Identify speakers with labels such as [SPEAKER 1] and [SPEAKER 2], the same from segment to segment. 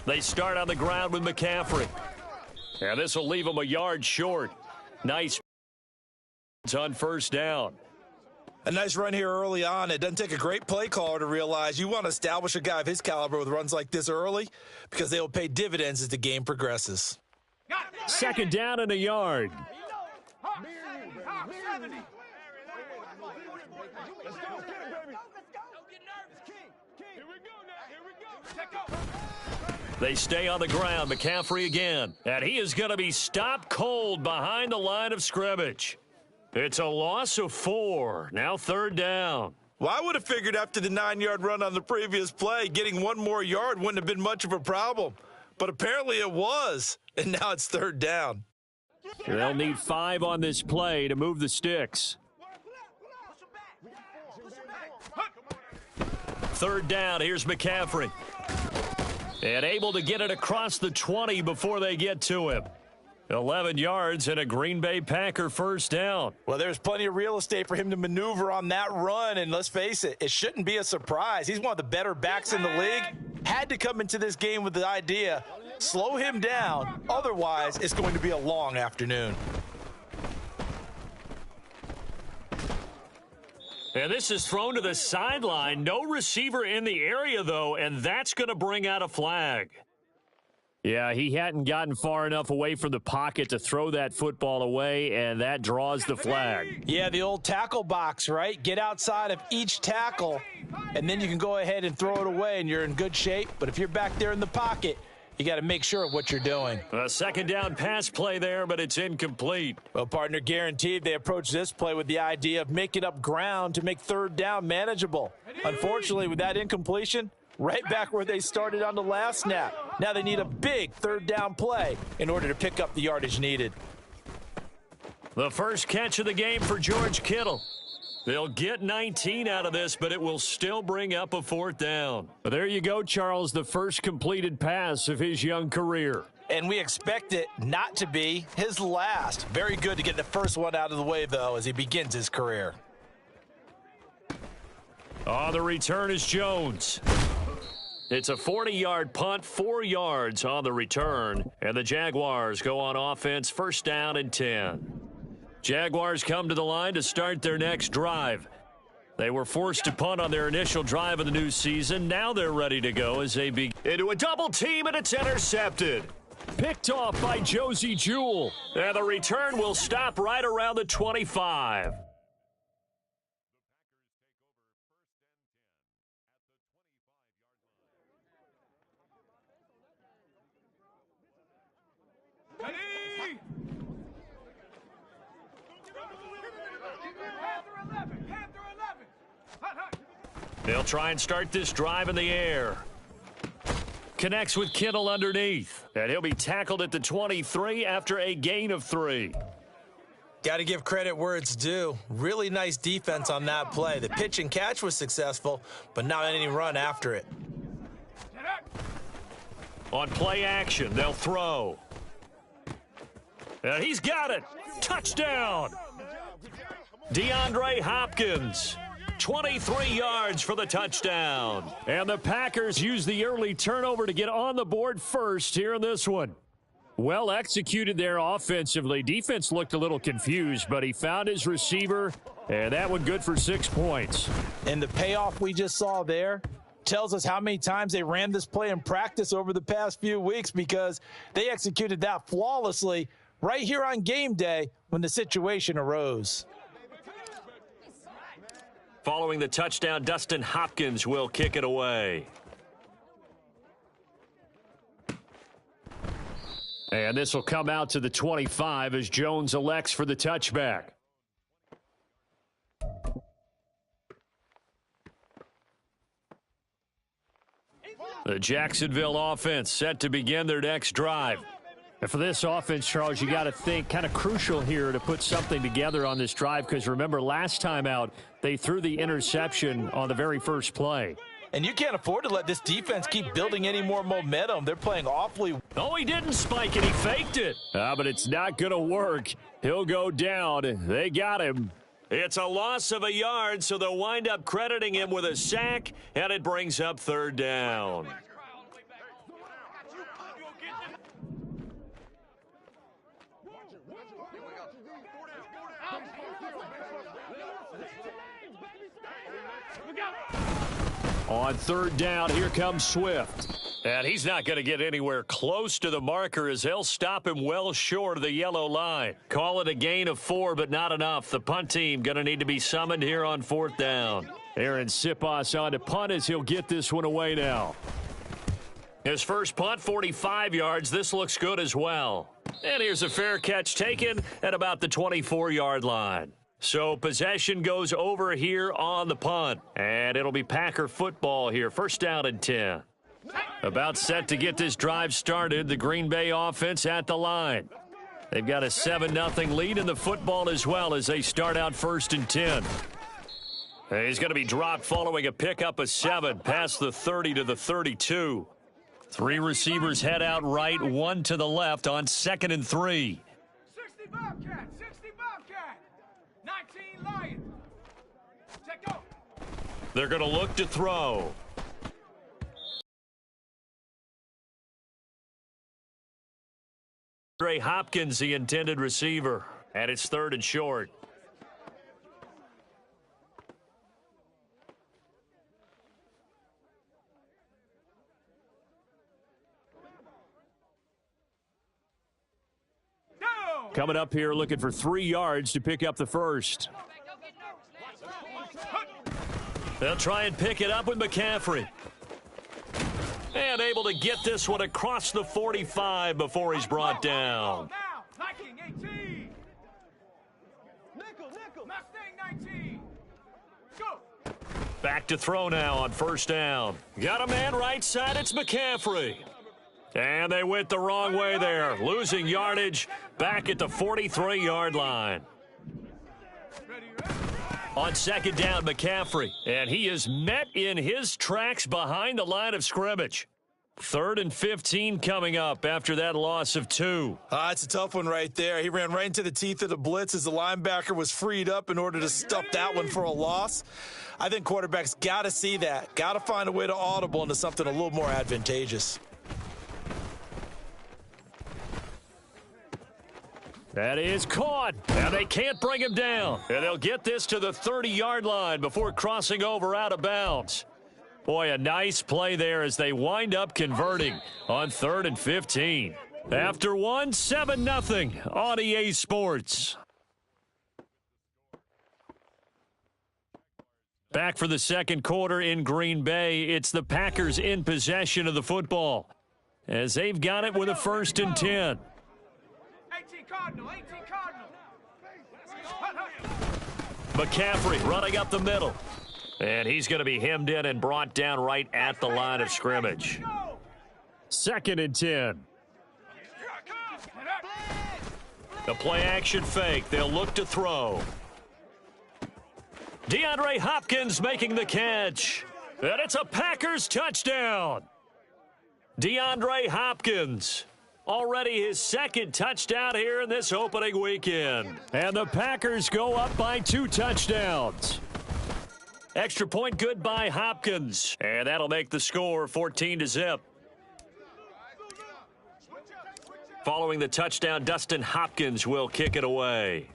[SPEAKER 1] They start on the ground with McCaffrey. And this will leave him a yard short. Nice on first down.
[SPEAKER 2] A nice run here early on. It doesn't take a great play caller to realize you want to establish a guy of his caliber with runs like this early because they will pay dividends as the game progresses.
[SPEAKER 1] Second down and a yard. They stay on the ground. McCaffrey again. And he is going to be stopped cold behind the line of scrimmage. It's a loss of 4. Now third down.
[SPEAKER 2] Well, I would have figured after the 9-yard run on the previous play, getting one more yard wouldn't have been much of a problem. But apparently it was. And now it's third down.
[SPEAKER 1] They'll need 5 on this play to move the sticks. Third down. Here's McCaffrey. And able to get it across the 20 before they get to him. 11 yards and a Green Bay Packer first down.
[SPEAKER 2] Well, there's plenty of real estate for him to maneuver on that run, and let's face it, it shouldn't be a surprise. He's one of the better backs in the league. Had to come into this game with the idea, slow him down, otherwise it's going to be a long afternoon.
[SPEAKER 1] And this is thrown to the sideline. No receiver in the area, though, and that's going to bring out a flag. Yeah, he hadn't gotten far enough away from the pocket to throw that football away, and that draws the flag.
[SPEAKER 2] Yeah, the old tackle box, right? Get outside of each tackle, and then you can go ahead and throw it away, and you're in good shape. But if you're back there in the pocket, you got to make sure of what you're doing.
[SPEAKER 1] A second down pass play there, but it's incomplete.
[SPEAKER 2] Well, partner, guaranteed they approach this play with the idea of making up ground to make third down manageable. Unfortunately, with that incompletion, right back where they started on the last snap. Now they need a big third down play in order to pick up the yardage needed.
[SPEAKER 1] The first catch of the game for George Kittle. They'll get 19 out of this, but it will still bring up a fourth down. But there you go, Charles, the first completed pass of his young career.
[SPEAKER 2] And we expect it not to be his last. Very good to get the first one out of the way, though, as he begins his career.
[SPEAKER 1] On the return is Jones. It's a 40-yard punt, 4 yards on the return. And the Jaguars go on offense, first down and 10. Jaguars come to the line to start their next drive. They were forced to punt on their initial drive of the new season. Now they're ready to go as they begin into a double team, and it's intercepted. Picked off by Josie Jewell. And the return will stop right around the 25. They'll try and start this drive in the air. Connects with Kittle underneath. And he'll be tackled at the 23 after a gain of 3.
[SPEAKER 2] Got to give credit where it's due. Really nice defense on that play. The pitch and catch was successful, but not any run after it.
[SPEAKER 1] On play action, they'll throw. And he's got it. Touchdown. DeAndre Hopkins. 23 yards for the touchdown. And the Packers use the early turnover to get on the board first here in this one. Well executed there offensively. Defense looked a little confused, but he found his receiver, and that one good for 6 points.
[SPEAKER 2] And the payoff we just saw there tells us how many times they ran this play in practice over the past few weeks, because they executed that flawlessly right here on game day when the situation arose.
[SPEAKER 1] Following the touchdown, Dustin Hopkins will kick it away. And this will come out to the 25 as Jones elects for the touchback. The Jacksonville offense set to begin their next drive. And for this offense, Charles, you got to think kind of crucial here to put something together on this drive, because remember last time out, they threw the interception on the very first play.
[SPEAKER 2] And you can't afford to let this defense keep building any more momentum. They're playing awfully.
[SPEAKER 1] Oh, he didn't spike it. He faked it. But it's not going to work. He'll go down. They got him. It's a loss of a yard, so they'll wind up crediting him with a sack, and it brings up third down. On third down, here comes Swift. And he's not going to get anywhere close to the marker as they'll stop him well short of the yellow line. Call it a gain of 4, but not enough. The punt team going to need to be summoned here on fourth down. Aaron Siposs on to punt as he'll get this one away now. His first punt, 45 yards. This looks good as well. And here's a fair catch taken at about the 24-yard line. So possession goes over here on the punt. And it'll be Packer football here. First down and 10. About set to get this drive started. The Green Bay offense at the line. They've got a 7-0 lead in the football as well as they start out first and 10. He's going to be dropped following a pickup of 7 past the 30 to the 32. 3 receivers head out right, 1 to the left on 2nd and 3.
[SPEAKER 3] 60 Bobcat, 60 Bobcat, 19 Lion. Check go.
[SPEAKER 1] They're going to look to throw. DeAndre Hopkins, the intended receiver, and it's 3rd and short. Coming up here looking for 3 yards to pick up the first. They'll try and pick it up with McCaffrey. And able to get this one across the 45 before he's brought down. Back to throw now on first down. Got a man right side, it's McCaffrey. And they went the wrong way there, losing yardage back at the 43-yard line. On second down, McCaffrey, and he is met in his tracks behind the line of scrimmage. 3rd and 15 coming up after that loss of 2.
[SPEAKER 2] It's a tough one right there. He ran right into the teeth of the blitz as the linebacker was freed up in order to stuff that one for a loss. I think quarterbacks got to see that, got to find a way to audible into something a little more advantageous.
[SPEAKER 1] That is caught. Now they can't bring him down. And they'll get this to the 30-yard line before crossing over out of bounds. Boy, a nice play there as they wind up converting on 3rd and 15. After 1, 7-0 on EA Sports. Back for the second quarter in Green Bay. It's the Packers in possession of the football as they've got it with a 1st and 10.
[SPEAKER 3] 18 Cardinal, 18 Cardinal.
[SPEAKER 1] McCaffrey running up the middle. And he's going to be hemmed in and brought down right at the line of scrimmage. 2nd and 10. The play action fake. They'll look to throw. DeAndre Hopkins making the catch. And it's a Packers touchdown. DeAndre Hopkins. Already his 2nd touchdown here in this opening weekend. And the Packers go up by 2 touchdowns. Extra point good by Hopkins. And that'll make the score 14-0. Following the touchdown, Dustin Hopkins will kick it away.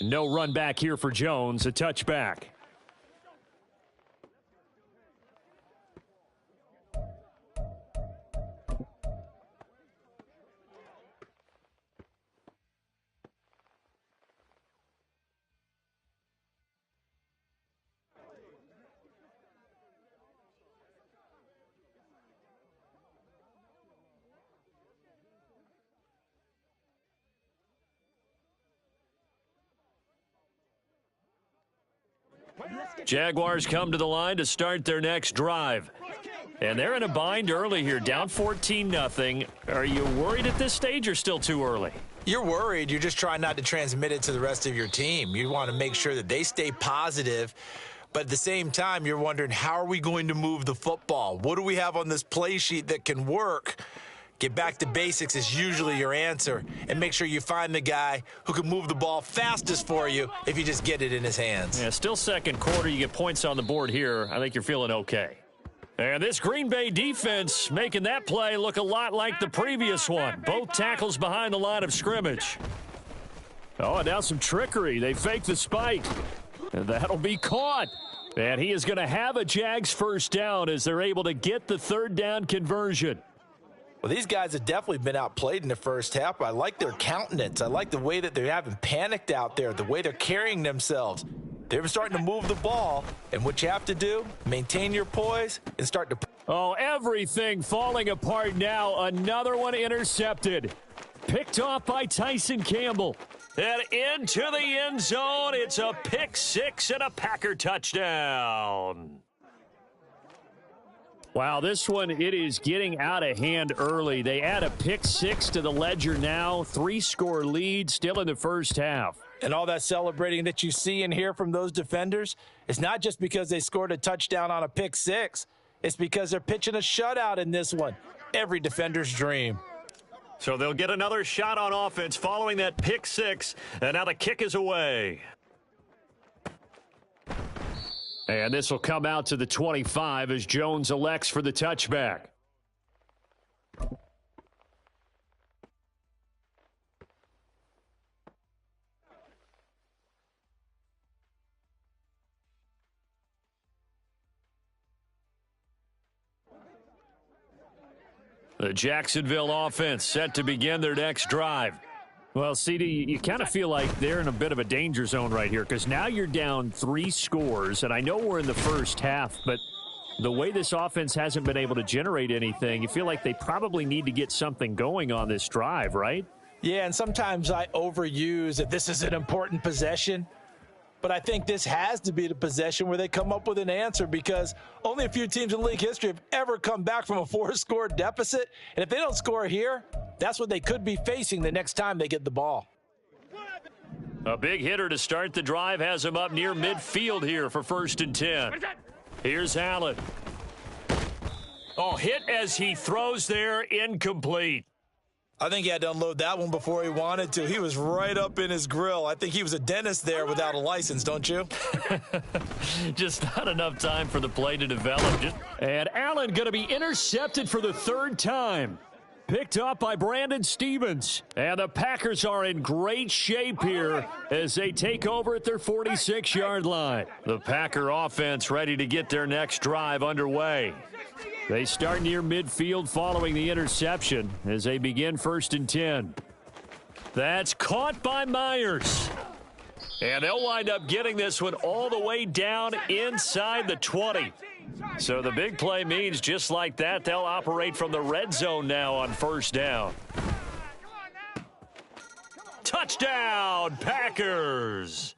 [SPEAKER 1] No run back here for Jones, a touchback. Jaguars come to the line to start their next drive. And they're in a bind early here, down 14-0. Are you worried at this stage or still too early?
[SPEAKER 2] You're worried. You're just trying not to transmit it to the rest of your team. You want to make sure that they stay positive. But at the same time, you're wondering, how are we going to move the football? What do we have on this play sheet that can work? Get back to basics is usually your answer. And make sure you find the guy who can move the ball fastest for you if you just get it in his hands.
[SPEAKER 1] Yeah, still second quarter. You get points on the board here. I think you're feeling okay. And this Green Bay defense making that play look a lot like the previous one. Both tackles behind the line of scrimmage. Oh, and now some trickery. They fake the spike. And that'll be caught. And he is going to have a Jags first down as they're able to get the third down conversion.
[SPEAKER 2] Well, these guys have definitely been outplayed in the first half. I like their countenance. I like the way that they haven't panicked out there, the way they're carrying themselves. They're starting to move the ball, and what you have to do, maintain your poise and start to...
[SPEAKER 1] Oh, everything falling apart now. Another one intercepted. Picked off by Tyson Campbell. And into the end zone. It's a pick six and a Packer touchdown. Wow, this one, it is getting out of hand early. They add a pick six to the ledger now. 3-score lead still in the first half.
[SPEAKER 2] And all that celebrating that you see and hear from those defenders, it's not just because they scored a touchdown on a pick six. It's because they're pitching a shutout in this one. Every defender's dream.
[SPEAKER 1] So they'll get another shot on offense following that pick six. And now the kick is away. And this will come out to the 25 as Jones elects for the touchback. The Jacksonville offense set to begin their next drive. Well, CD, you kind of feel like they're in a bit of a danger zone right here because now you're down 3 scores, and I know we're in the first half, but the way this offense hasn't been able to generate anything, you feel like they probably need to get something going on this drive, right?
[SPEAKER 2] Yeah, and sometimes I overuse that this is an important possession. But I think this has to be the possession where they come up with an answer because only a few teams in league history have ever come back from a 4-score deficit. And if they don't score here, that's what they could be facing the next time they get the ball.
[SPEAKER 1] A big hitter to start the drive has him up near midfield here for 1st and 10. Here's Allen. Oh, hit as he throws there, incomplete.
[SPEAKER 2] I think he had to unload that one before he wanted to. He was right up in his grill. I think he was a dentist there without a license, don't you?
[SPEAKER 1] Just not enough time for the play to develop. And Allen going to be intercepted for the 3rd time. Picked up by Brandon Stevens. And the Packers are in great shape here as they take over at their 46-yard line. The Packer offense ready to get their next drive underway. They start near midfield following the interception as they begin 1st and 10. That's caught by Myers. And they'll wind up getting this one all the way down inside the 20. So the big play means just like that, they'll operate from the red zone now on 1st down. Touchdown, Packers!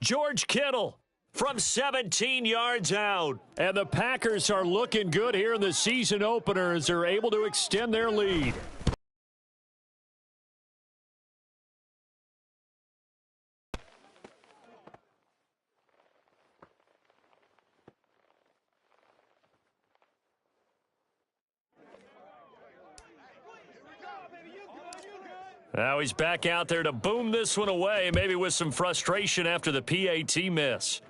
[SPEAKER 1] George Kittle from 17 yards out. And the Packers are looking good here in the season opener as they're able to extend their lead. Now he's back out there to boom this one away, maybe with some frustration after the PAT miss.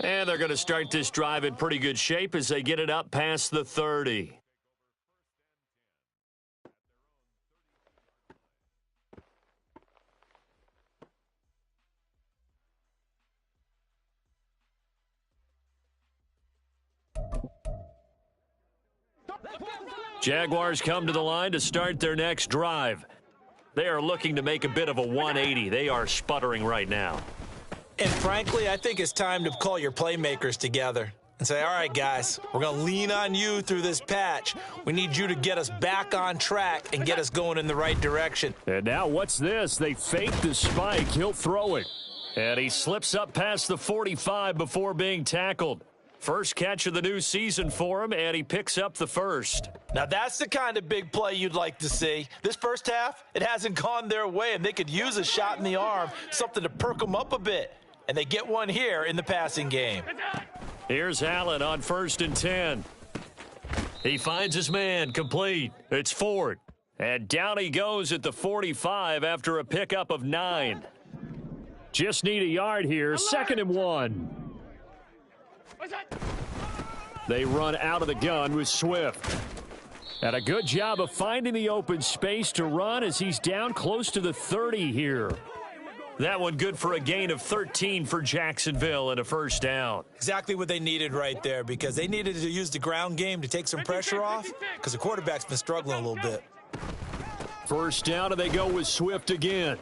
[SPEAKER 1] And they're going to start this drive in pretty good shape as they get it up past the 30. Jaguars come to the line to start their next drive. They are looking to make a bit of a 180. They are sputtering right now.
[SPEAKER 2] And frankly, I think it's time to call your playmakers together and say, all right, guys, we're going to lean on you through this patch. We need you to get us back on track and get us going in the right direction.
[SPEAKER 1] And now what's this? They fake the spike. He'll throw it. And he slips up past the 45 before being tackled. First catch of the new season for him, and he picks up the first.
[SPEAKER 2] Now, that's the kind of big play you'd like to see. This first half, it hasn't gone their way, and they could use a shot in the arm, something to perk them up a bit. And they get one here in the passing game.
[SPEAKER 1] Here's Allen on 1st and 10. He finds his man, complete. It's Ford. And down he goes at the 45 after a pickup of 9. Just need a yard here, 2nd and 1. They run out of the gun with Swift. And a good job of finding the open space to run as he's down close to the 30 here. That one good for a gain of 13 for Jacksonville and a first down.
[SPEAKER 2] Exactly what they needed right there, because they needed to use the ground game to take some pressure off, because the quarterback's been struggling a little bit.
[SPEAKER 1] First down, and they go with Swift again.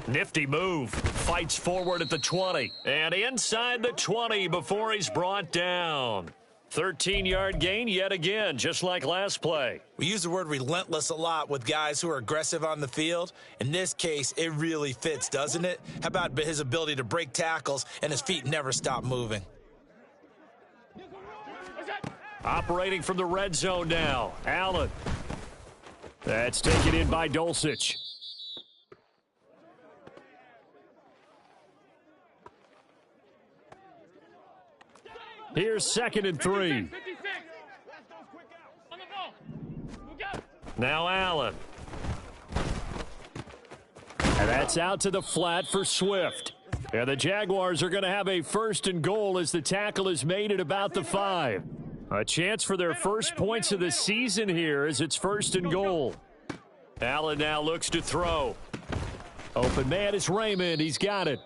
[SPEAKER 1] Nifty move. Fights forward at the 20. And inside the 20 before he's brought down. 13-yard gain yet again, just like last play.
[SPEAKER 2] We use the word relentless a lot with guys who are aggressive on the field. In this case, it really fits, doesn't it? How about his ability to break tackles and his feet never stop moving?
[SPEAKER 1] Operating from the red zone now. Allen. That's taken in by Dulcich. Here's 2nd and 3. Now Allen. And that's out to the flat for Swift. And the Jaguars are going to have a 1st and goal as the tackle is made at about the 5. A chance for their first points of the season here as it's 1st and goal. Allen now looks to throw. Open man is Raymond. He's got it.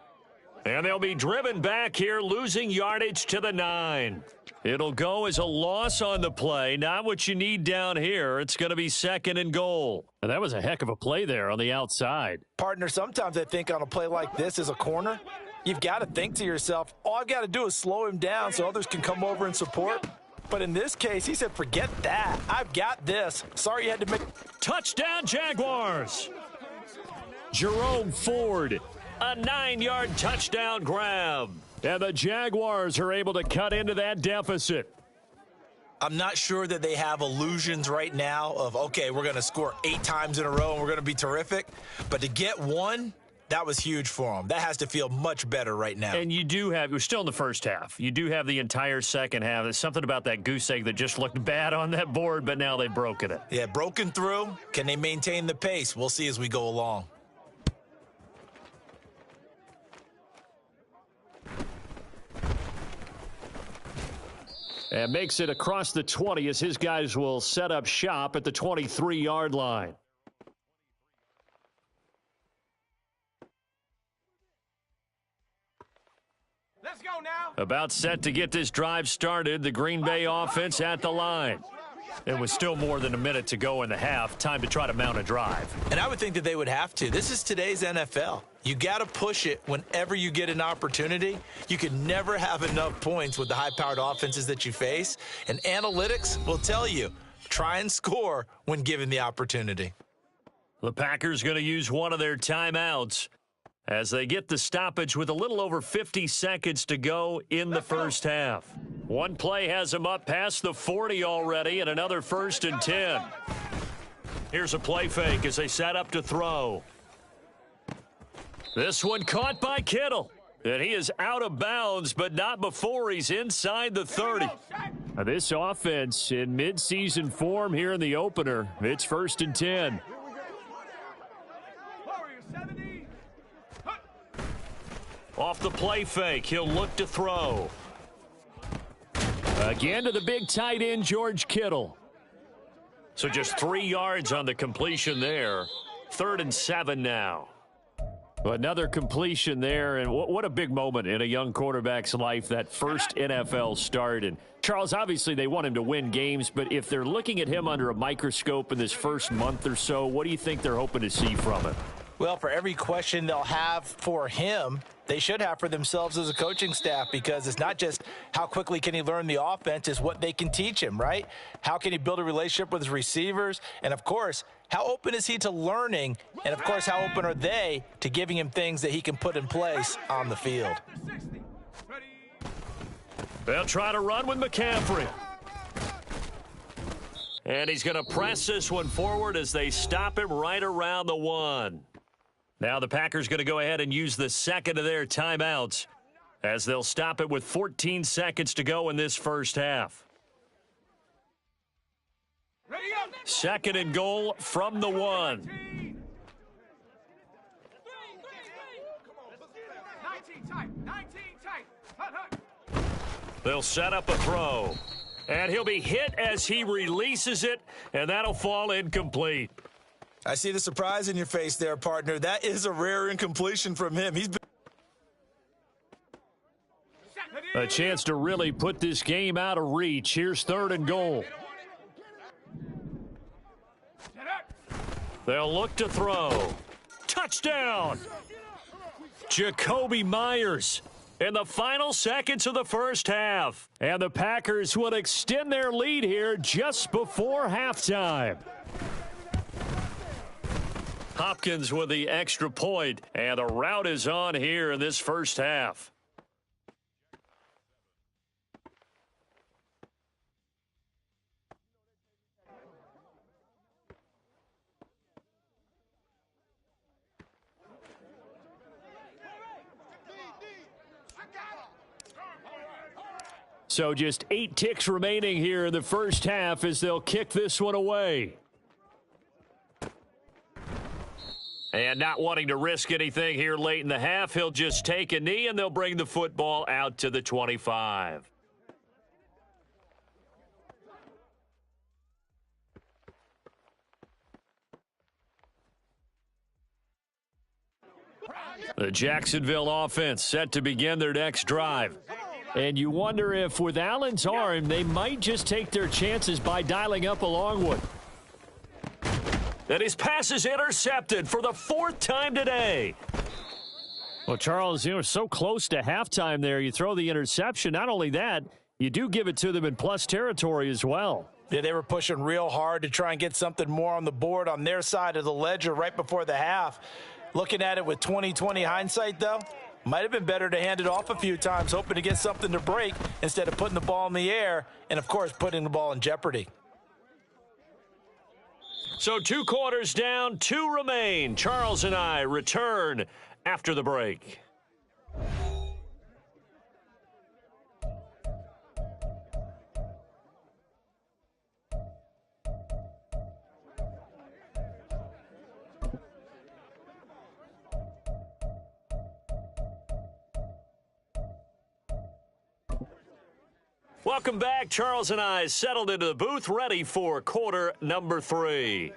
[SPEAKER 1] And they'll be driven back here, losing yardage to the 9. It'll go as a loss on the play. Not what you need down here. It's going to be 2nd and goal. And that was a heck of a play there on the outside.
[SPEAKER 2] Partner, sometimes I think on a play like this as a corner, you've got to think to yourself, all I've got to do is slow him down so others can come over and support. But in this case, he said, forget that. I've got this. Sorry you had to make...
[SPEAKER 1] Touchdown, Jaguars! Jerome Ford. A 9-yard touchdown grab. And the Jaguars are able to cut into that deficit.
[SPEAKER 2] I'm not sure that they have illusions right now of, okay, we're going to score 8 times in a row and we're going to be terrific. But to get one, that was huge for them. That has to feel much better right now.
[SPEAKER 1] And you do have, we're still in the first half. You do have the entire second half. There's something about that goose egg that just looked bad on that board, but now they've broken it.
[SPEAKER 2] Yeah, broken through. Can they maintain the pace? We'll see as we go along.
[SPEAKER 1] And makes it across the 20 as his guys will set up shop at the 23-yard line.
[SPEAKER 3] Let's go now.
[SPEAKER 1] About set to get this drive started, the Green Bay offense at the line. It was still more than a minute to go in the half. Time to try to mount a drive.
[SPEAKER 2] And I would think that they would have to. This is today's NFL. You got to push it whenever you get an opportunity. You can never have enough points with the high-powered offenses that you face. And analytics will tell you, try and score when given the opportunity.
[SPEAKER 1] The Packers going to use one of their timeouts as they get the stoppage with a little over 50 seconds to go in the first half. One play has them up past the 40 already, and another 1st and 10. Here's a play fake as they set up to throw. This one caught by Kittle. And he is out of bounds, but not before he's inside the 30. Now this offense in midseason form here in the opener. It's 1st and 10. Off the play fake, he'll look to throw. Again to the big tight end, George Kittle. So just 3 yards on the completion there. 3rd and 7 now. Another completion there, and what a big moment in a young quarterback's life, that first NFL start. And Charles, obviously they want him to win games, but if they're looking at him under a microscope in this first month or so, what do you think they're hoping to see from him?
[SPEAKER 2] Well, for every question they'll have for him, they should have for themselves as a coaching staff, because it's not just how quickly can he learn the offense, it's what they can teach him, right? How can he build a relationship with his receivers? And, of course, how open is he to learning? And, of course, how open are they to giving him things that he can put in place on the field?
[SPEAKER 1] They'll try to run with McCaffrey. And he's going to press this one forward as they stop him right around the 1. Now the Packers going to go ahead and use the second of their timeouts as they'll stop it with 14 seconds to go in this first half. Second and goal from the 1.
[SPEAKER 3] 19 tight. 19 tight.
[SPEAKER 1] They'll set up a throw. And he'll be hit as he releases it, and that'll fall incomplete.
[SPEAKER 2] I see the surprise in your face there, partner. That is a rare incompletion from him. He's been
[SPEAKER 1] a chance to really put this game out of reach. Here's third and goal. They'll look to throw. Touchdown! Jacoby Myers in the final seconds of the first half. And the Packers will extend their lead here just before halftime. Hopkins with the extra point, and the route is on here in this first half. So just 8 ticks remaining here in the first half as they'll kick this one away. And not wanting to risk anything here late in the half, he'll just take a knee and they'll bring the football out to the 25. The Jacksonville offense set to begin their next drive. And you wonder if with Allen's arm, they might just take their chances by dialing up a long one. And his pass is intercepted for the 4th time today. Well, Charles, you know, so close to halftime there. You throw the interception. Not only that, you do give it to them in plus territory as well.
[SPEAKER 2] Yeah, they were pushing real hard to try and get something more on the board on their side of the ledger right before the half. Looking at it with 20/20 hindsight, though, might have been better to hand it off a few times, hoping to get something to break instead of putting the ball in the air and, of course, putting the ball in jeopardy.
[SPEAKER 1] So 2 quarters down, 2 remain. Charles and I return after the break. Welcome back. Charles and I settled into the booth, ready for quarter number 3.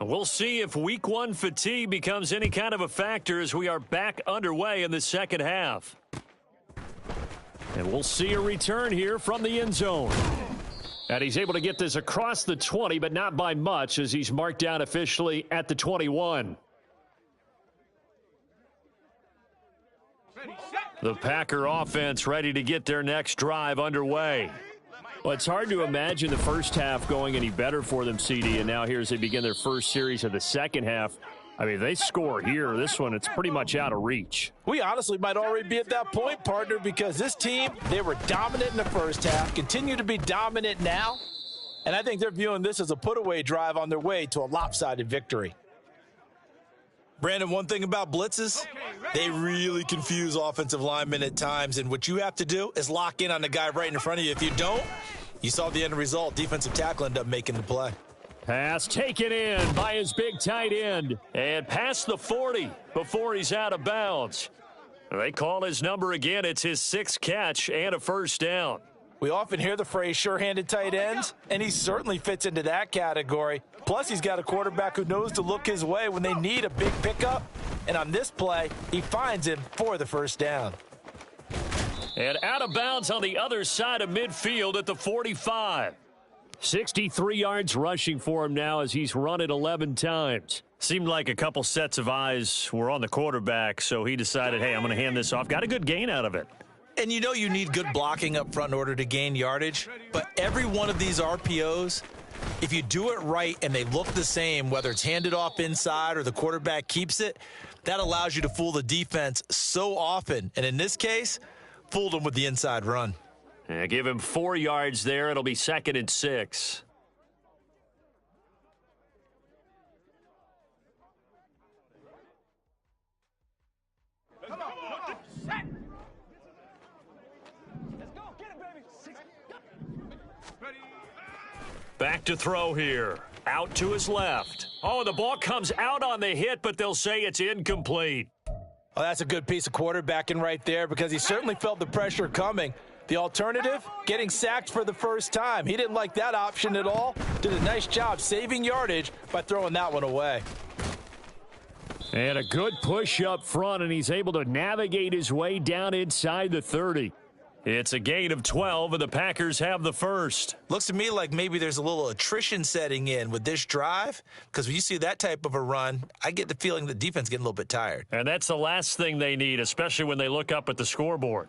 [SPEAKER 1] We'll see if week 1 fatigue becomes any kind of a factor as we are back underway in the second half. And we'll see a return here from the end zone. And he's able to get this across the 20, but not by much as he's marked down officially at the 21. The Packer offense ready to get their next drive underway. Well, it's hard to imagine the first half going any better for them, CD, and now here as they begin their first series of the second half. I mean, they score here. This one, it's pretty much out of reach.
[SPEAKER 2] We honestly might already be at that point, partner, because this team, they were dominant in the first half, continue to be dominant now, and I think they're viewing this as a put-away drive on their way to a lopsided victory. Brandon, one thing about blitzes, they really confuse offensive linemen at times, and what you have to do is lock in on the guy right in front of you. If you don't, you saw the end result. Defensive tackle ended up making the play.
[SPEAKER 1] Pass taken in by his big tight end, and past the 40 before he's out of bounds. They call his number again. It's his 6th catch and a first down.
[SPEAKER 2] We often hear the phrase sure-handed tight ends, and he certainly fits into that category. Plus, he's got a quarterback who knows to look his way when they need a big pickup. And on this play, he finds him for the first down.
[SPEAKER 1] And out of bounds on the other side of midfield at the 45. 63 yards rushing for him now as he's run it 11 times. Seemed like a couple sets of eyes were on the quarterback, so he decided, hey, I'm going to hand this off. Got a good gain out of it.
[SPEAKER 2] And you know you need good blocking up front in order to gain yardage, but every one of these RPOs, if you do it right and they look the same, whether it's handed off inside or the quarterback keeps it, that allows you to fool the defense so often. And in this case, fooled him with the inside run.
[SPEAKER 1] Yeah, give him 4 yards there. It'll be 2nd and 6. Back to throw here. Out to his left. Oh, the ball comes out on the hit, but they'll say it's incomplete.
[SPEAKER 2] Oh, that's a good piece of quarterbacking right there because he certainly felt the pressure coming. The alternative, getting sacked for the first time. He didn't like that option at all. Did a nice job saving yardage by throwing that one away.
[SPEAKER 1] And a good push up front, and he's able to navigate his way down inside the 30. It's a gain of 12, and the Packers have the first.
[SPEAKER 2] Looks to me like maybe there's a little attrition setting in with this drive, because when you see that type of a run, I get the feeling the defense getting a little bit tired.
[SPEAKER 1] And that's the last thing they need, especially when they look up at the scoreboard.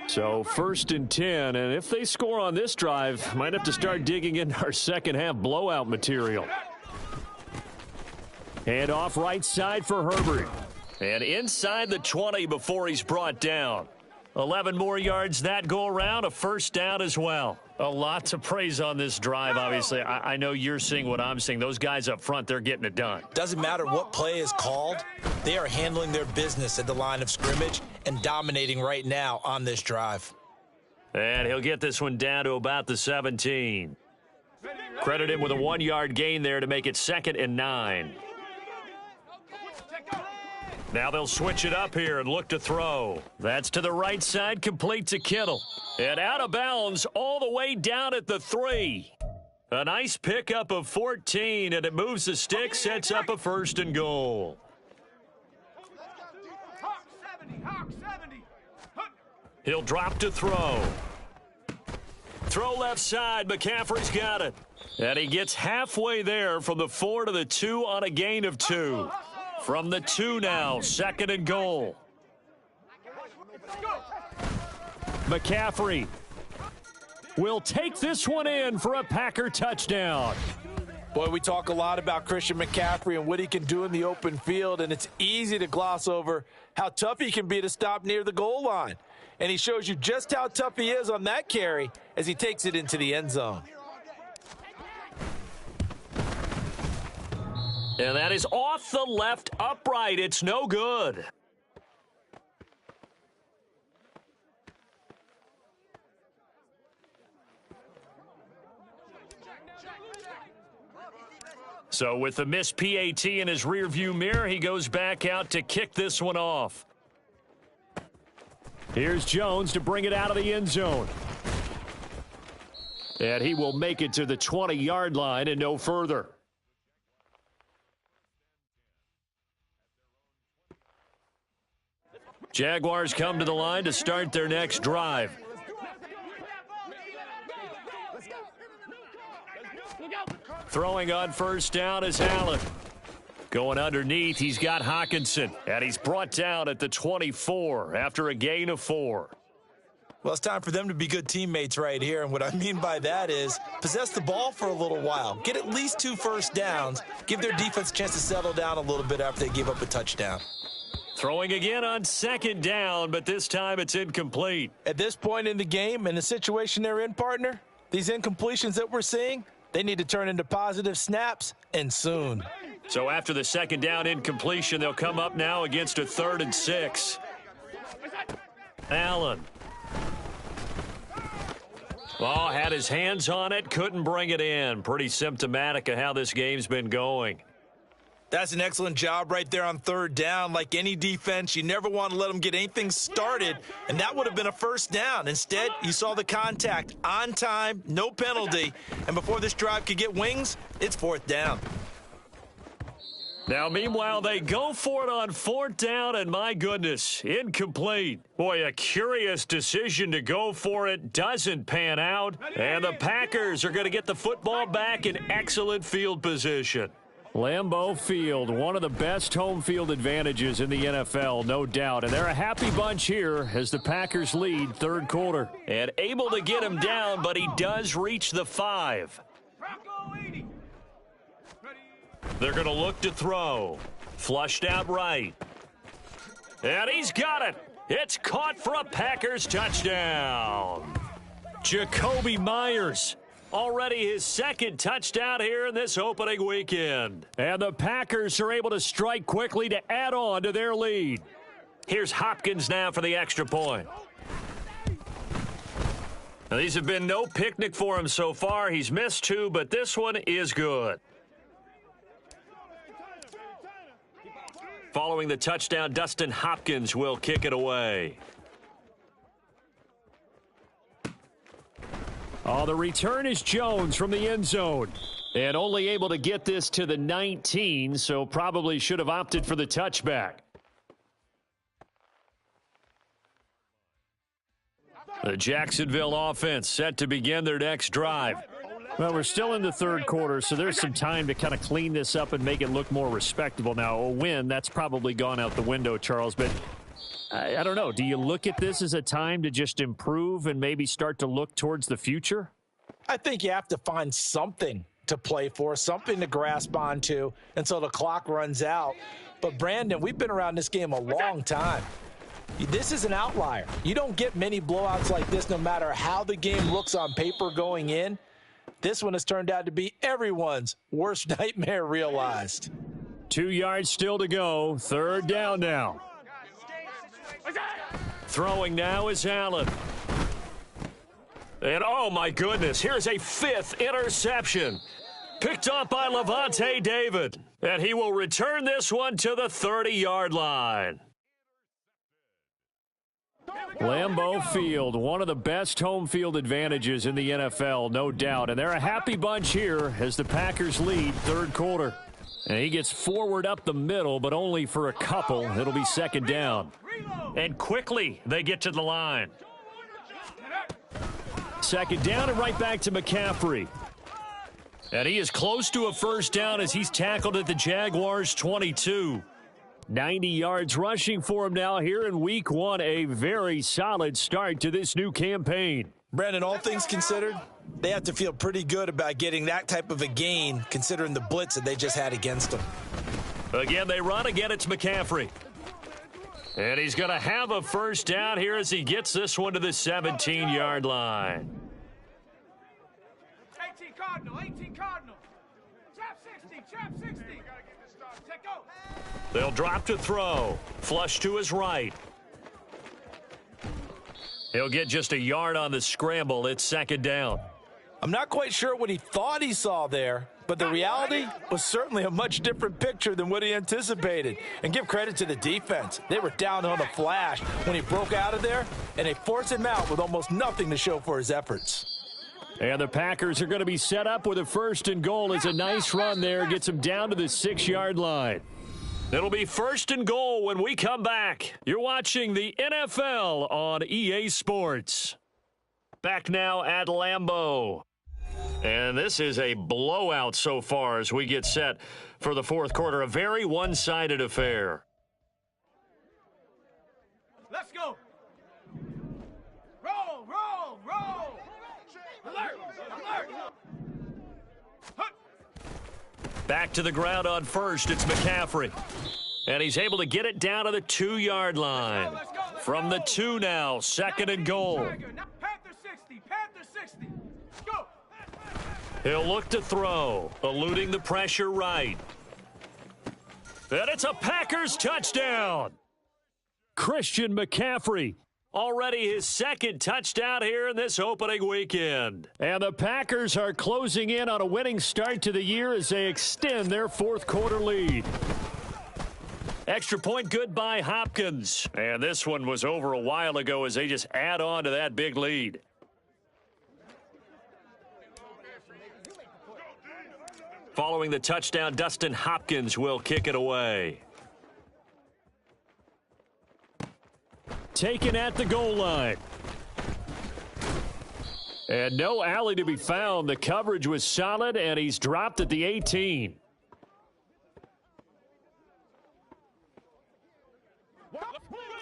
[SPEAKER 1] So 1st and 10, and if they score on this drive, might have to start digging into our second half blowout material. Hand off right side for Herbert. And inside the 20 before he's brought down. 11 more yards that go around, a first down as well. A lot to praise on this drive, obviously. I know you're seeing what I'm seeing. Those guys up front, they're getting it done.
[SPEAKER 2] Doesn't matter what play is called. They are handling their business at the line of scrimmage and dominating right now on this drive.
[SPEAKER 1] And he'll get this one down to about the 17. Credit him with a 1-yard gain there to make it 2nd and 9. Now they'll switch it up here and look to throw. That's to the right side, complete to Kittle. And out of bounds all the way down at the 3. A nice pickup of 14, and it moves the stick, sets up a 1st and goal. He'll drop to throw. Throw left side, McCaffrey's got it. And he gets halfway there from the 4 to the 2 on a gain of 2. From the 2 now, 2nd and goal. McCaffrey will take this one in for a Packer touchdown.
[SPEAKER 2] Boy, we talk a lot about Christian McCaffrey and what he can do in the open field, and it's easy to gloss over how tough he can be to stop near the goal line. And he shows you just how tough he is on that carry as he takes it into the end zone.
[SPEAKER 1] And that is off the left upright. It's no good. So with the missed PAT in his rearview mirror, he goes back out to kick this one off. Here's Jones to bring it out of the end zone. And he will make it to the 20-yard line and no further. Jaguars come to the line to start their next drive. Throwing on first down is Allen. Going underneath, he's got Hockenson. And he's brought down at the 24 after a gain of 4.
[SPEAKER 2] Well, it's time for them to be good teammates right here. And what I mean by that is possess the ball for a little while. Get at least 2 first downs. Give their defense a chance to settle down a little bit after they give up a touchdown.
[SPEAKER 1] Throwing again on 2nd down, but this time it's incomplete.
[SPEAKER 2] At this point in the game and the situation they're in, partner, these incompletions that we're seeing, they need to turn into positive snaps, and soon.
[SPEAKER 1] So after the 2nd down incompletion, they'll come up now against a 3rd and 6. Allen. Oh, had his hands on it, couldn't bring it in. Pretty symptomatic of how this game's been going.
[SPEAKER 2] That's an excellent job right there on 3rd down. Like any defense, you never want to let them get anything started, and that would have been a first down. Instead, you saw the contact on time, no penalty, and before this drive could get wings, it's 4th down.
[SPEAKER 1] Now, meanwhile, they go for it on 4th down, and my goodness, incomplete. Boy, a curious decision to go for it doesn't pan out, and the Packers are going to get the football back in excellent field position. Lambeau Field, one of the best home field advantages in the NFL, no doubt. And they're a happy bunch here as the Packers lead 3rd quarter. And able to get him down, but he does reach the 5. They're going to look to throw. Flushed out right. And he's got it. It's caught for a Packers touchdown. Jacoby Myers, already his second touchdown here in this opening weekend. And the Packers are able to strike quickly to add on to their lead. Here's Hopkins now for the extra point. Now, these have been no picnic for him so far. He's missed two, but this one is good. Following the touchdown, Dustin Hopkins will kick it away. Oh, the return is Jones from the end zone. And only able to get this to the 19, so probably should have opted for the touchback. The Jacksonville offense set to begin their next drive. Well, we're still in the third quarter, so there's some time to kind of clean this up and make it look more respectable. Now, a win, that's probably gone out the window, Charles, but I don't know. Do you look at this as a time to just improve and maybe start to look towards the future?
[SPEAKER 2] I think you have to find something to play for, something to grasp onto until the clock runs out. But, Brandon, we've been around this game a long time. This is an outlier. You don't get many blowouts like this no matter how the game looks on paper going in. This one has turned out to be everyone's worst nightmare realized.
[SPEAKER 1] 2 yards still to go. Third down now. Throwing now is Allen. And oh my goodness, here's a fifth interception. Picked up by Levante David. And he will return this one to the 30-yard line. Lambeau Field, one of the best home field advantages in the NFL, no doubt. And they're a happy bunch here as the Packers lead third quarter. And he gets forward up the middle, but only for a couple. It'll be second down. And quickly they get to the line. Second down and right back to McCaffrey. And he is close to a first down as he's tackled at the Jaguars' 22. 90 yards rushing for him now here in week one. A very solid start to this new campaign.
[SPEAKER 2] Brandon, all things considered, they have to feel pretty good about getting that type of a gain considering the blitz that they just had against them.
[SPEAKER 1] Again, they run. Again, it's McCaffrey. And he's going to have a first down here as he gets this one to the 17-yard line.
[SPEAKER 3] 18 Cardinal, 18 Cardinal. Trap 60, trap 60. Check go.
[SPEAKER 1] They'll drop to throw. Flush to his right. He'll get just a yard on the scramble. It's second down.
[SPEAKER 2] I'm not quite sure what he thought he saw there, but the reality was certainly a much different picture than what he anticipated. And give credit to the defense. They were down on the flash when he broke out of there, and they forced him out with almost nothing to show for his efforts.
[SPEAKER 1] And the Packers are going to be set up with a first and goal. It's a nice run there. Gets him down to the 6-yard line. It'll be first and goal when we come back. You're watching the NFL on EA Sports. Back now at Lambeau. And this is a blowout so far as we get set for the fourth quarter. A very one-sided affair.
[SPEAKER 3] Let's go. Roll, roll, roll. Alert, alert.
[SPEAKER 1] Back to the ground on first. It's McCaffrey. And he's able to get it down to the 2-yard line. From the 2 now, second and goal.
[SPEAKER 3] Panther 60, Panther 60. Go.
[SPEAKER 1] He'll look to throw, eluding the pressure right. And it's a Packers touchdown. Christian McCaffrey. Already his second touchdown here in this opening weekend. And the Packers are closing in on a winning start to the year as they extend their fourth quarter lead. Extra point good by Hopkins. And this one was over a while ago as they just add on to that big lead. Following the touchdown, Dustin Hopkins will kick it away. Taken at the goal line. And no alley to be found. The coverage was solid, and he's dropped at the 18.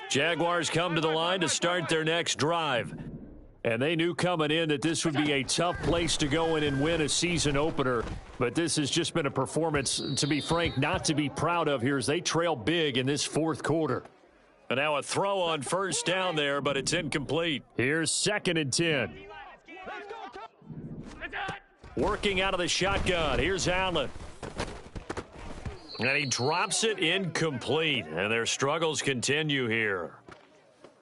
[SPEAKER 1] Jaguars come to the line to start their next drive. And they knew coming in that this would be a tough place to go in and win a season opener. But this has just been a performance, to be frank, not to be proud of here as they trail big in this fourth quarter. And now a throw on first down there, but it's incomplete. Here's 2nd and 10. Working out of the shotgun. Here's Allen. And he drops it incomplete. And their struggles continue here.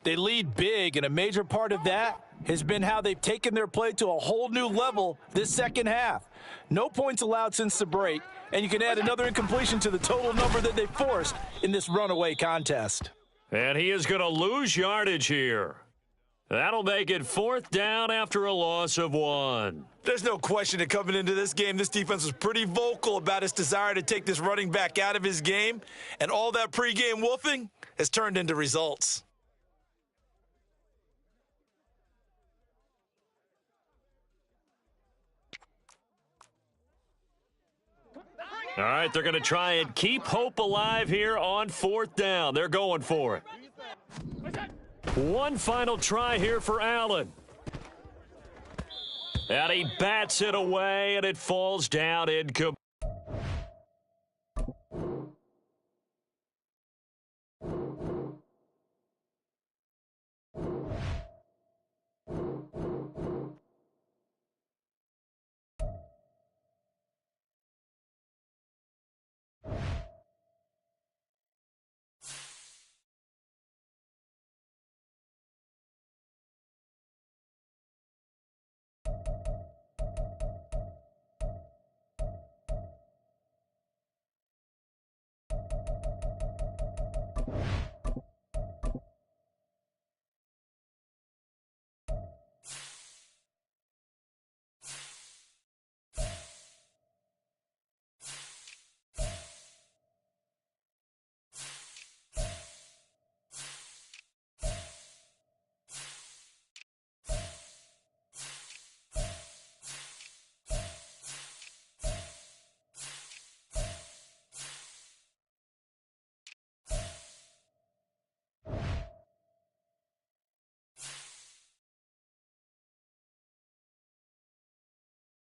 [SPEAKER 2] They lead big, and a major part of that has been how they've taken their play to a whole new level this second half. No points allowed since the break, and you can add another incompletion to the total number that they forced in this runaway contest.
[SPEAKER 1] And he is going to lose yardage here. That'll make it 4th down after a loss of 1.
[SPEAKER 4] There's no question that coming into this game, this defense was pretty vocal about its desire to take this running back out of his game, and all that pregame wolfing has turned into results.
[SPEAKER 1] All right, they're going to try and keep hope alive here on 4th down. They're going for it. One final try here for Allen. And he bats it away, and it falls down incomplete.